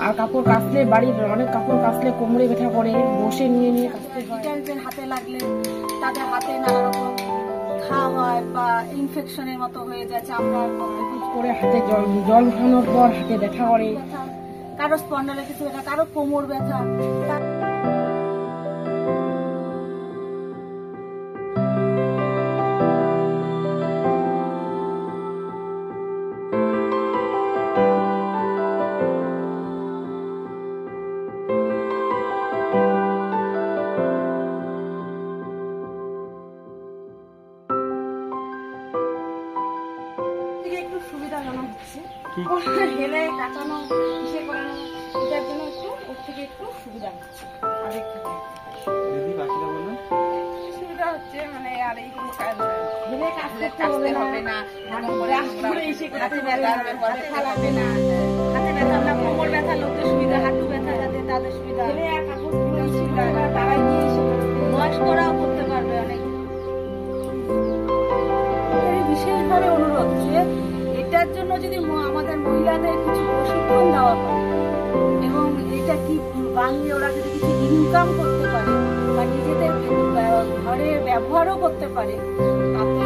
আর কাপড় কাচলে বাড়ির অনেক কাপড় কাচলে কোমরে ব্যথা করে, বসে নিয়ে নিয়ে কাচতে হয়। ডিটারজেন্ট হাতে লাগলে তাদের হাতে নানা রকম ঘা হয় বা ইনফেকশনের মতো হয়ে যায়, চামড়ার মতো করে হাতে জল ঘানোর পর হাতে ব্যথা করে, কারো স্পন্ডাইলাইটিস ব্যথা, কারো কোমর ব্যথা। একটু সুবিধাজনক হচ্ছে হেলে কাটানো ইসে করানো, এটার জন্য একটু ওর থেকে একটু সুবিধা হচ্ছে। সুবিধা হচ্ছে মানে আর এই কোনো কাজ হেলে কাটতে হবে না, হাতে ব্যথা লাগবে না, হাতে ব্যথা না, কোমর ব্যথা লোকের সুবিধা, হাঁটু ব্যথা যাদের তাদের সুবিধা, তারাই নিয়ে বয়স্করাও করতে পারবে অনেক। বিশেষভাবে অনুরোধ যে এটার জন্য যদি আমাদের মহিলাদের কিছু প্রশিক্ষণ দেওয়া হয় এবং এটা কি বানিয়ে ওরা যদি কিছু ইনকাম করতে পারে বা নিজেদের ঘরে ব্যবহারও করতে পারে, তাতে